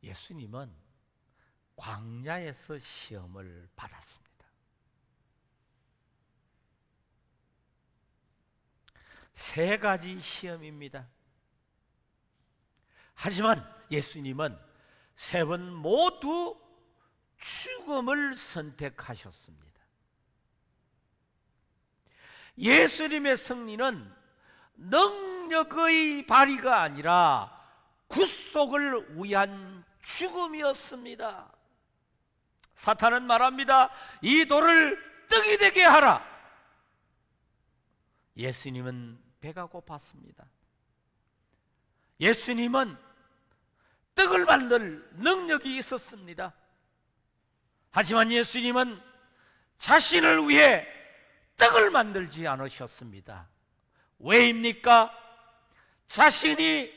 A: 예수님은 광야에서 시험을 받았습니다. 세 가지 시험입니다. 하지만 예수님은 세 번 모두 죽음을 선택하셨습니다. 예수님의 승리는 능력의 발휘가 아니라 구속을 위한 죽음이었습니다. 사탄은 말합니다. 이 돌을 떡이 되게 하라. 예수님은 배가 고팠습니다. 예수님은 떡을 만들 능력이 있었습니다. 하지만 예수님은 자신을 위해 떡을 만들지 않으셨습니다. 왜입니까? 자신이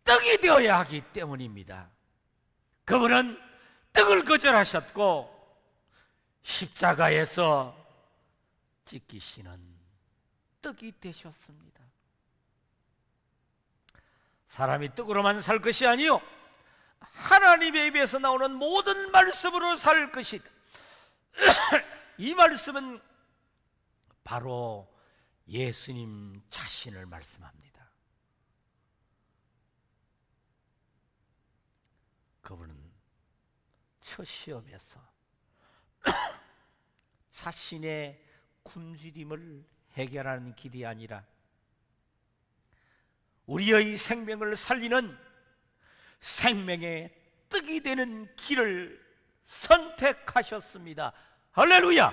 A: 떡이 되어야 하기 때문입니다. 그분은 떡을 거절하셨고 십자가에서 찢기시는 떡이 되셨습니다. 사람이 떡으로만 살 것이 아니요 하나님의 입에서 나오는 모든 말씀으로 살 것이다. 이 말씀은 바로 예수님 자신을 말씀합니다. 그분은 첫 시험에서 자신의 굶주림을 해결하는 길이 아니라 우리의 생명을 살리는 생명의 떡이 되는 길을 선택하셨습니다. 할렐루야!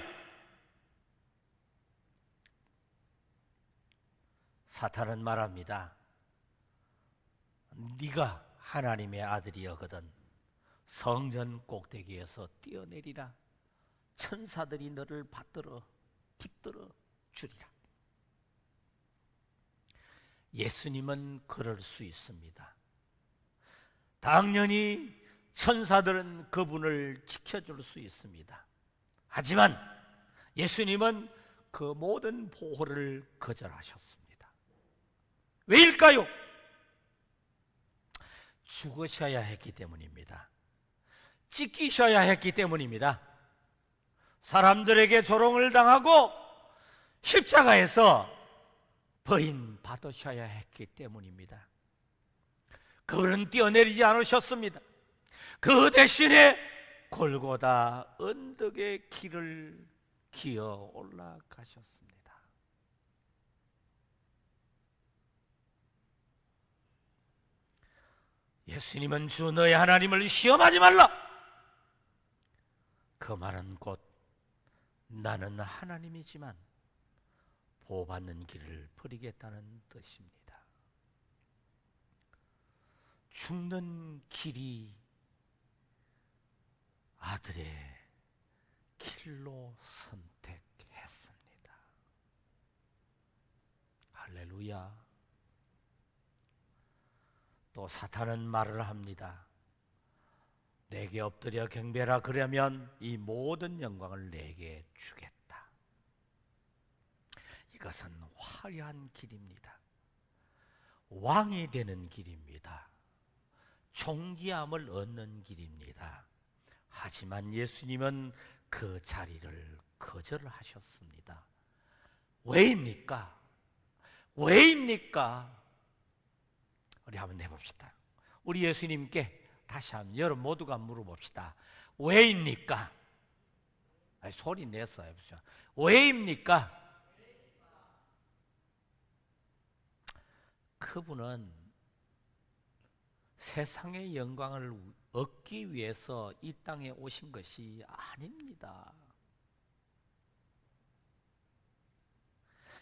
A: 사탄은 말합니다. 네가 하나님의 아들이여거든 성전 꼭대기에서 뛰어내리라. 천사들이 너를 받들어 붙들어 주리라. 예수님은 그럴 수 있습니다. 당연히 천사들은 그분을 지켜줄 수 있습니다. 하지만 예수님은 그 모든 보호를 거절하셨습니다. 왜일까요? 죽으셔야 했기 때문입니다. 찢기셔야 했기 때문입니다. 사람들에게 조롱을 당하고 십자가에서 버림받으셔야 했기 때문입니다. 그분은 뛰어내리지 않으셨습니다. 그 대신에 골고다 언덕의 길을 기어 올라가셨습니다. 예수님은 주 너의 하나님을 시험하지 말라. 그 말은 곧 나는 하나님이지만 보호받는 길을 버리겠다는 뜻입니다. 죽는 길이 아들의 길로 선택했습니다. 할렐루야. 또 사탄은 말을 합니다. 내게 엎드려 경배하라. 그러면 이 모든 영광을 내게 주겠다. 이것은 화려한 길입니다. 왕이 되는 길입니다. 존귀함을 얻는 길입니다. 하지만 예수님은 그 자리를 거절하셨습니다. 왜입니까? 왜입니까? 우리 한번 해봅시다. 우리 예수님께 다시 한번 여러분 모두가 물어봅시다. 왜입니까? 아니, 소리 내서 해보세요. 왜입니까? 그분은 세상의 영광을 얻기 위해서 이 땅에 오신 것이 아닙니다.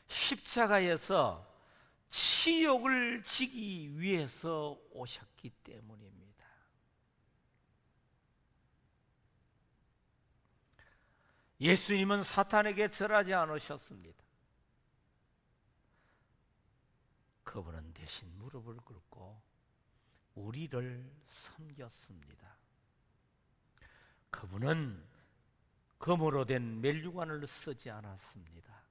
A: 십자가에서 치욕을 지기 위해서 오셨기 때문입니다. 예수님은 사탄에게 절하지 않으셨습니다. 그분은 대신 무릎을 꿇고 우리를 섬겼습니다. 그분은 금으로 된 멜류관을 쓰지 않았습니다.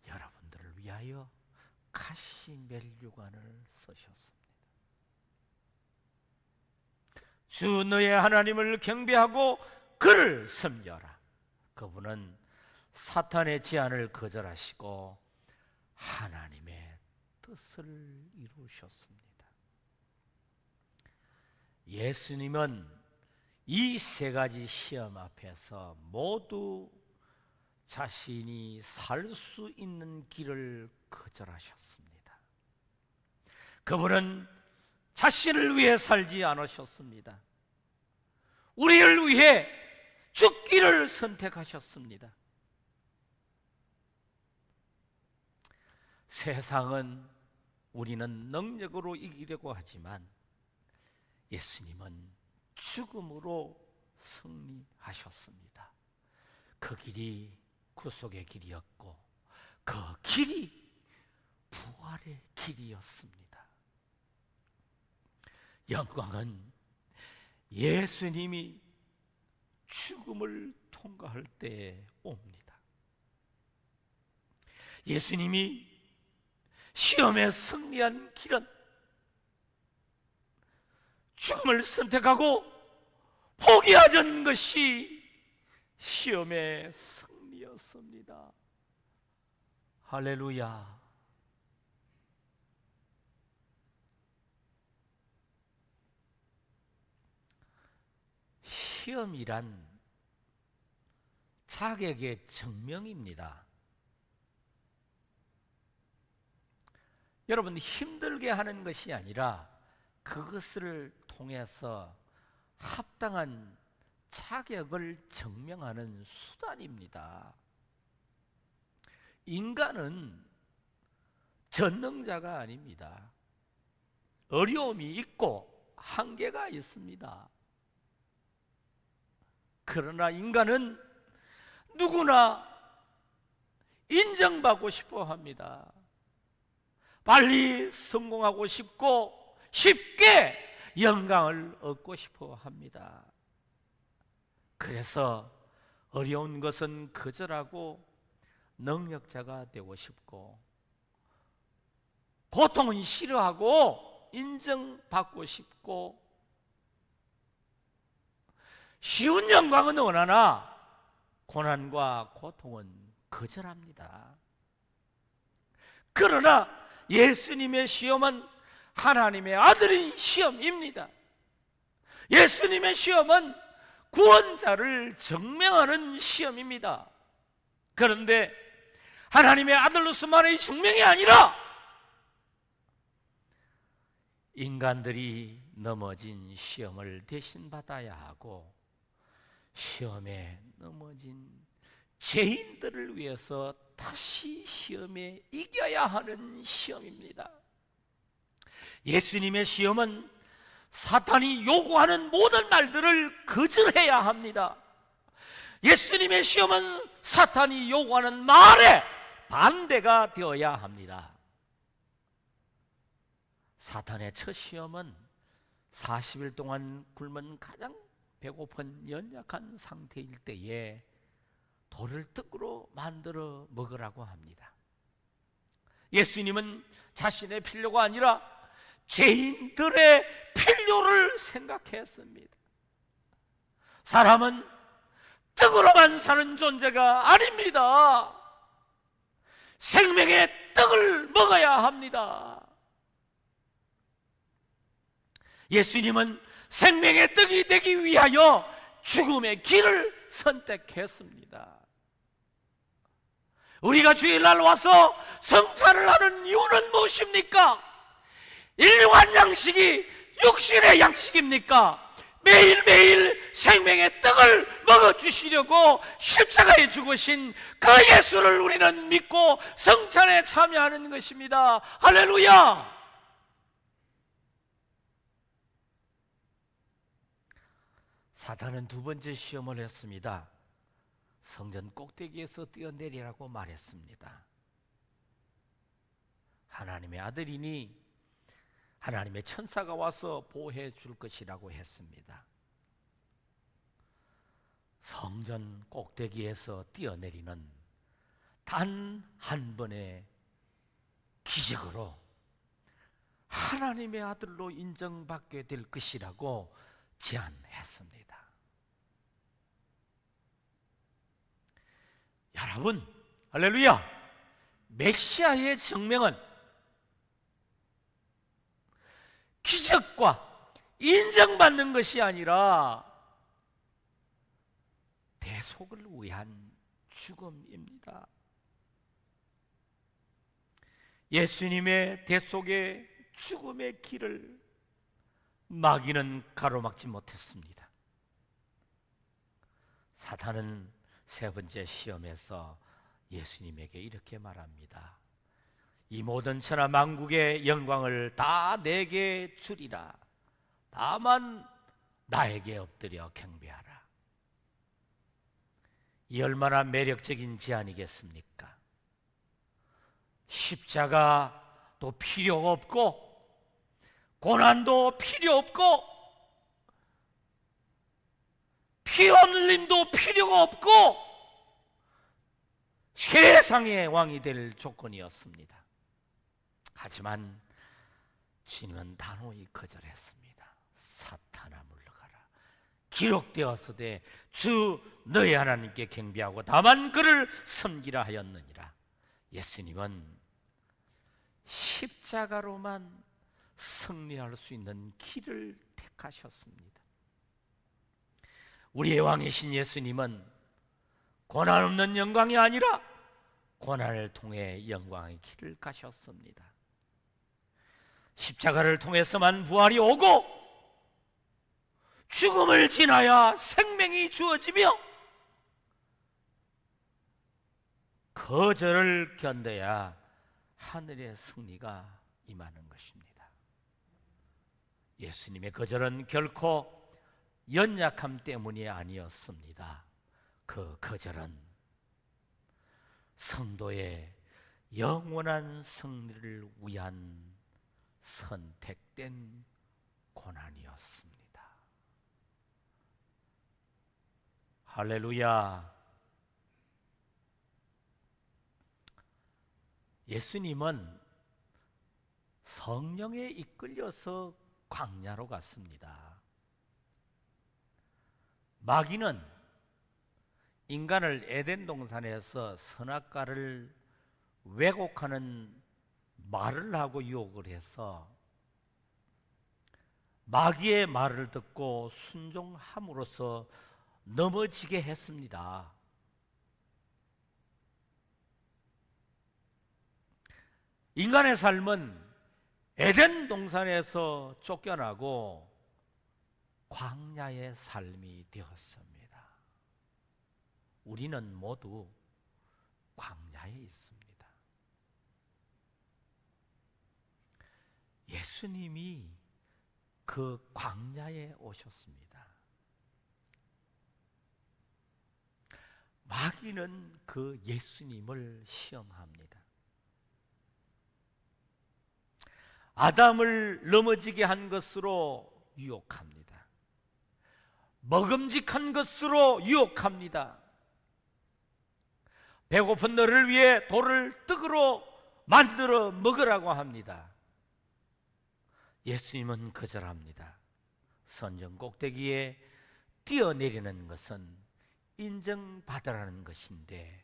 A: 여러분들을 위하여 가시 멜류관을 쓰셨습니다. 주 너의 하나님을 경배하고 그를 섬겨라. 그분은 사탄의 제안을 거절하시고 하나님의 뜻을 이루셨습니다. 예수님은 이 세 가지 시험 앞에서 모두 자신이 살 수 있는 길을 거절하셨습니다. 그분은 자신을 위해 살지 않으셨습니다. 우리를 위해 죽기를 선택하셨습니다. 세상은 우리는 능력으로 이기려고 하지만 예수님은 죽음으로 승리하셨습니다. 그 길이 구속의 길이었고 그 길이 부활의 길이었습니다. 영광은 예수님이 죽음을 통과할 때에 옵니다. 예수님이 시험에 승리한 길은 죽음을 선택하고 포기하던 것이 시험의 승리였습니다. 할렐루야. 시험이란 자격의 증명입니다. 여러분, 힘들게 하는 것이 아니라 그것을 통해서 합당한 자격을 증명하는 수단입니다. 인간은 전능자가 아닙니다. 어려움이 있고 한계가 있습니다. 그러나 인간은 누구나 인정받고 싶어 합니다. 빨리 성공하고 싶고 쉽게 영광을 얻고 싶어 합니다. 그래서 어려운 것은 거절하고 능력자가 되고 싶고, 고통은 싫어하고 인정받고 싶고, 쉬운 영광은 원하나 고난과 고통은 거절합니다. 그러나 예수님의 시험은 하나님의 아들인 시험입니다. 예수님의 시험은 구원자를 증명하는 시험입니다. 그런데 하나님의 아들로서만의 증명이 아니라 인간들이 넘어진 시험을 대신 받아야 하고, 시험에 넘어진 죄인들을 위해서 다시 시험에 이겨야 하는 시험입니다. 예수님의 시험은 사탄이 요구하는 모든 말들을 거절해야 합니다. 예수님의 시험은 사탄이 요구하는 말에 반대가 되어야 합니다. 사탄의 첫 시험은 40일 동안 굶은 가장 배고픈 연약한 상태일 때에 돌을 떡으로 만들어 먹으라고 합니다. 예수님은 자신의 필요가 아니라 죄인들의 필요를 생각했습니다. 사람은 떡으로만 사는 존재가 아닙니다. 생명의 떡을 먹어야 합니다. 예수님은 생명의 떡이 되기 위하여 죽음의 길을 선택했습니다. 우리가 주일날 와서 성찬을 하는 이유는 무엇입니까? 일용할 양식이 육신의 양식입니까? 매일매일 생명의 떡을 먹어주시려고 십자가에 죽으신 그 예수를 우리는 믿고 성찬에 참여하는 것입니다. 할렐루야! 사탄은 두 번째 시험을 했습니다. 성전 꼭대기에서 뛰어내리라고 말했습니다. 하나님의 아들이니 하나님의 천사가 와서 보호해 줄 것이라고 했습니다. 성전 꼭대기에서 뛰어내리는 단 한 번의 기적으로 하나님의 아들로 인정받게 될 것이라고 제안했습니다. 여러분, 할렐루야! 메시아의 증명은 기적과 인정받는 것이 아니라 대속을 위한 죽음입니다. 예수님의 대속의 죽음의 길을 마귀는 가로막지 못했습니다. 사탄은 세 번째 시험에서 예수님에게 이렇게 말합니다. 이 모든 천하 만국의 영광을 다 내게 주리라. 다만 나에게 엎드려 경배하라. 이 얼마나 매력적인 제안이겠습니까? 십자가도 필요 없고 고난도 필요 없고 피 흘림도 필요가 없고 세상의 왕이 될 조건이었습니다. 하지만 주님은 단호히 거절했습니다. 사탄아 물러가라. 기록되었으되 주 너희 하나님께 경배하고 다만 그를 섬기라 하였느니라. 예수님은 십자가로만 승리할 수 있는 길을 택하셨습니다. 우리의 왕이신 예수님은 고난 없는 영광이 아니라 고난을 통해 영광의 길을 가셨습니다. 십자가를 통해서만 부활이 오고 죽음을 지나야 생명이 주어지며 거절을 견뎌야 하늘의 승리가 임하는 것입니다. 예수님의 거절은 결코 연약함 때문이 아니었습니다. 그 거절은 성도의 영원한 승리를 위한 선택된 고난이었습니다. 할렐루야. 예수님은 성령에 이끌려서 광야로 갔습니다. 마귀는 인간을 에덴 동산에서 선악과를 왜곡하는 말을 하고 유혹을 해서 마귀의 말을 듣고 순종함으로써 넘어지게 했습니다. 인간의 삶은 에덴 동산에서 쫓겨나고 광야의 삶이 되었습니다. 우리는 모두 광야에 있습니다. 예수님이 그 광야에 오셨습니다. 마귀는 그 예수님을 시험합니다. 아담을 넘어지게 한 것으로 유혹합니다. 먹음직한 것으로 유혹합니다. 배고픈 너를 위해 돌을 떡으로 만들어 먹으라고 합니다. 예수님은 거절합니다. 선정 꼭대기에 뛰어내리는 것은 인정받으라는 것인데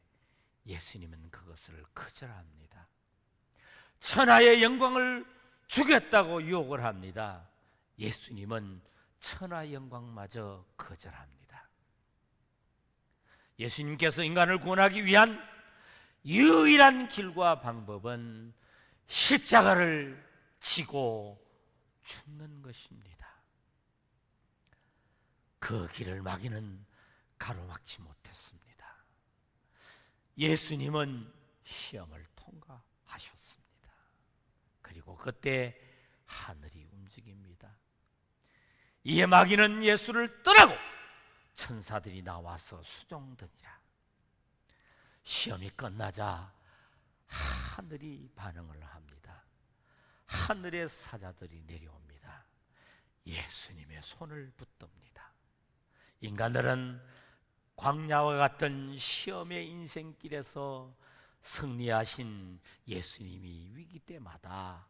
A: 예수님은 그것을 거절합니다. 천하의 영광을 주겠다고 유혹을 합니다. 예수님은 천하의 영광마저 거절합니다. 예수님께서 인간을 구원하기 위한 유일한 길과 방법은 십자가를 지고 죽는 것입니다. 그 길을 마귀는 가로막지 못했습니다. 예수님은 시험을 통과하셨습니다. 그리고 그때 하늘이 움직입니다. 이에 마귀는 예수를 떠나고 천사들이 나와서 수종드니라. 시험이 끝나자 하늘이 반응을 합니다. 하늘의 사자들이 내려옵니다. 예수님의 손을 붙듭니다. 인간들은 광야와 같은 시험의 인생길에서 승리하신 예수님이 위기 때마다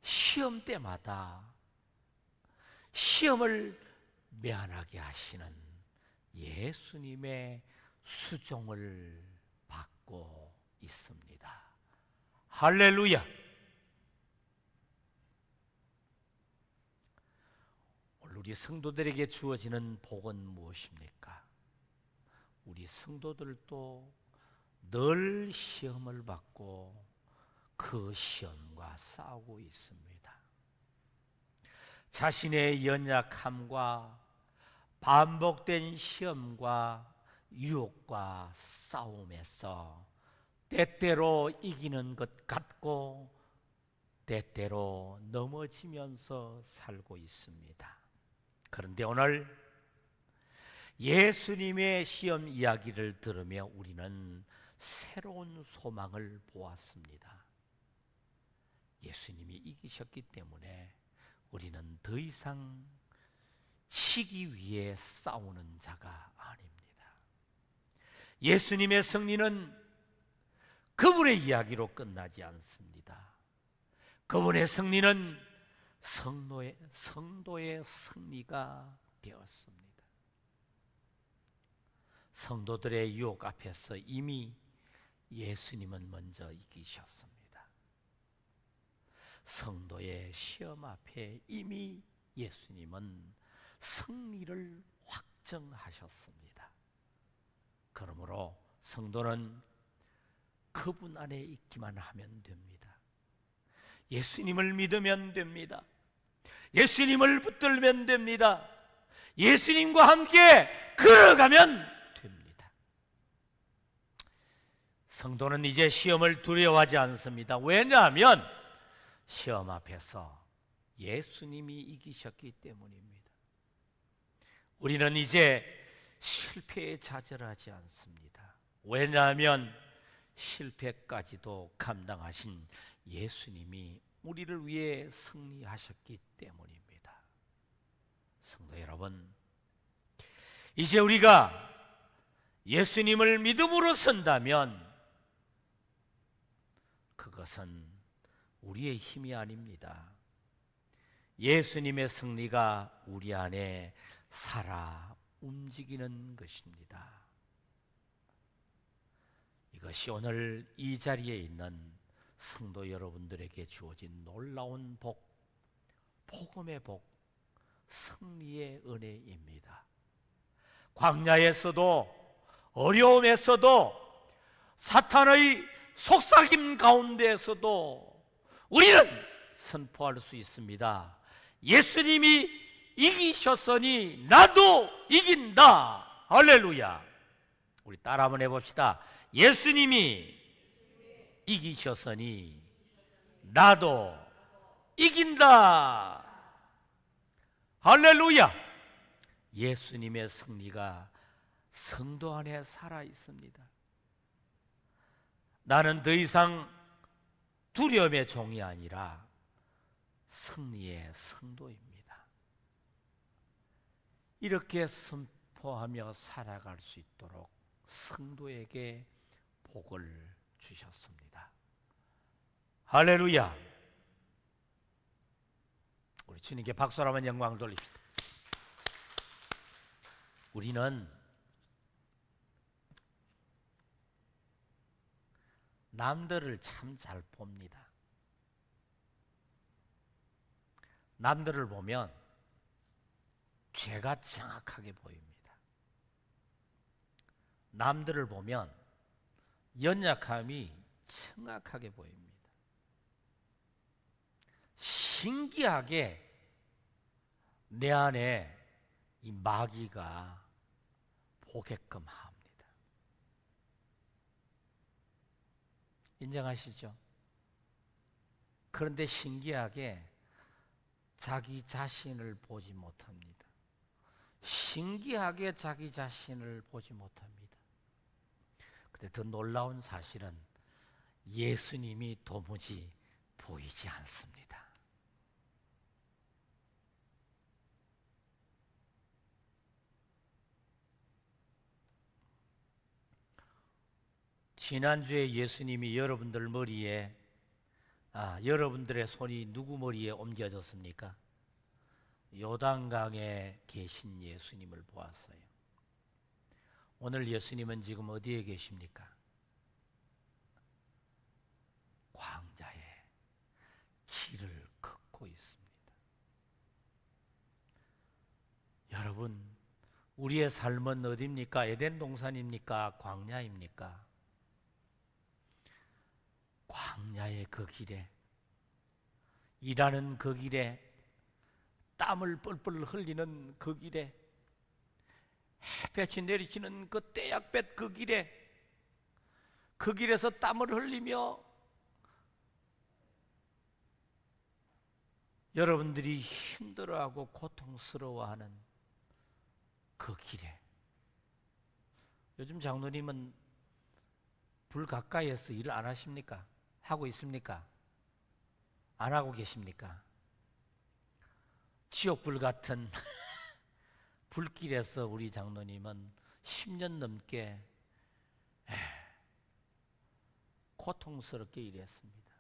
A: 시험 때마다 시험을 면하게 하시는 예수님의 수종을 받고 있습니다. 할렐루야. 오늘 우리 성도들에게 주어지는 복은 무엇입니까? 우리 성도들도 늘 시험을 받고 그 시험과 싸우고 있습니다. 자신의 연약함과 반복된 시험과 유혹과 싸움에서 때때로 이기는 것 같고 때때로 넘어지면서 살고 있습니다. 그런데 오늘 예수님의 시험 이야기를 들으며 우리는 새로운 소망을 보았습니다. 예수님이 이기셨기 때문에 우리는 더 이상 치기 위해 싸우는 자가 아닙니다. 예수님의 승리는 그분의 이야기로 끝나지 않습니다. 그분의 승리는 성도의 승리가 되었습니다. 성도들의 유혹 앞에서 이미 예수님은 먼저 이기셨습니다. 성도의 시험 앞에 이미 예수님은 승리를 확정하셨습니다. 그러므로 성도는 그분 안에 있기만 하면 됩니다. 예수님을 믿으면 됩니다. 예수님을 붙들면 됩니다. 예수님과 함께 걸어가면 됩니다. 성도는 이제 시험을 두려워하지 않습니다. 왜냐하면 시험 앞에서 예수님이 이기셨기 때문입니다. 우리는 이제 실패에 좌절하지 않습니다. 왜냐하면 실패까지도 감당하신 예수님이 우리를 위해 승리하셨기 때문입니다. 성도 여러분, 이제 우리가 예수님을 믿음으로 선다면 그것은 우리의 힘이 아닙니다. 예수님의 승리가 우리 안에 살아 움직이는 것입니다. 이것이 오늘 이 자리에 있는 성도 여러분들에게 주어진 놀라운 복, 복음의 복, 승리의 은혜입니다. 광야에서도 어려움에서도 사탄의 속삭임 가운데에서도 우리는 선포할 수 있습니다. 예수님이 이기셨으니 나도 이긴다. 할렐루야. 우리 따라 한번 해봅시다. 예수님이 이기셨으니 나도 이긴다. 할렐루야. 예수님의 승리가 성도 안에 살아 있습니다. 나는 더 이상 두려움의 종이 아니라 승리의 성도입니다. 이렇게 선포하며 살아갈 수 있도록 성도에게 복을 주셨습니다. 할렐루야. 우리 주님께 박수로 한번 영광을 돌립시다. 우리는 남들을 참 잘 봅니다. 남들을 보면 죄가 정확하게 보입니다. 남들을 보면 연약함이 정확하게 보입니다. 신기하게 내 안에 이 마귀가 보게끔 합니다. 인정하시죠? 그런데 신기하게 자기 자신을 보지 못합니다. 신기하게 자기 자신을 보지 못합니다. 근데 더 놀라운 사실은 예수님이 도무지 보이지 않습니다. 지난주에 예수님이 여러분들 머리에 여러분들의 손이 누구 머리에 옮겨졌습니까? 요단강에 계신 예수님을 보았어요. 오늘 예수님은 지금 어디에 계십니까? 광야에 길을 걷고 있습니다. 여러분, 우리의 삶은 어디입니까? 에덴 동산입니까? 광야입니까? 광야의 그 길에, 일하는 그 길에, 땀을 뻘뻘 흘리는 그 길에, 햇볕이 내리치는 그 떼약볕 그 길에, 그 길에서 땀을 흘리며 여러분들이 힘들어하고 고통스러워하는 그 길에, 요즘 장로님은 불 가까이에서 일을 안 하십니까? 하고 있습니까? 안 하고 계십니까? 지옥불 같은 불길에서 우리 장로님은 10년 넘게 고통스럽게 일했습니다.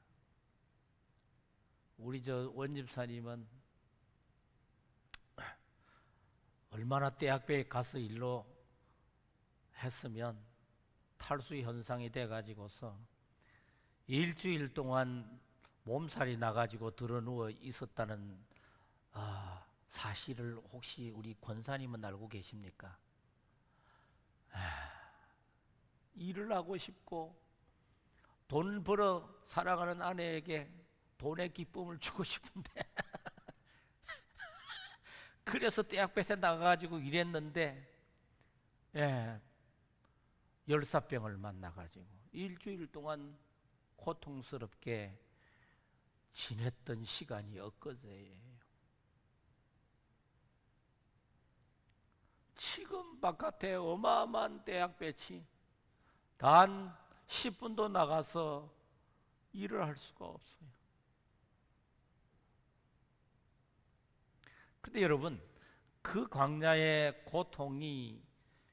A: 우리 저 원집사님은 얼마나 대학교에 가서 일로 했으면 탈수 현상이 돼가지고서 일주일 동안 몸살이 나가지고 드러누워 있었다는 사실을 혹시 우리 권사님은 알고 계십니까? 일을 하고 싶고 돈 벌어 살아가는 아내에게 돈의 기쁨을 주고 싶은데 그래서 대학볕에 나가가지고 일했는데 열사병을 만나가지고 일주일 동안 고통스럽게 지냈던 시간이 엊그제예요. 지금 바깥에 어마어마한 대학볕이 단 10분도 나가서 일을 할 수가 없어요. 그런데 여러분, 그 광야의 고통이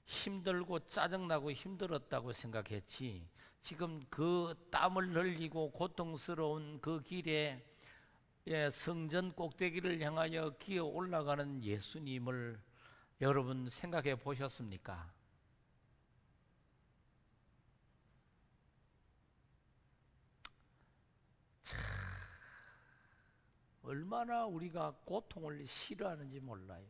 A: 힘들고 짜증나고 힘들었다고 생각했지, 지금 그 땀을 흘리고 고통스러운 그 길에 성전 꼭대기를 향하여 기어 올라가는 예수님을 여러분 생각해 보셨습니까? 얼마나 우리가 고통을 싫어하는지 몰라요.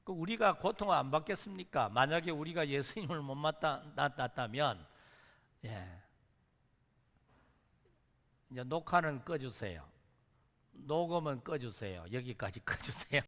A: 그 우리가 고통을 안 받겠습니까? 만약에 우리가 예수님을 못 만났다면, 이제 녹화는 꺼주세요. 녹음은 꺼주세요. 여기까지 꺼주세요.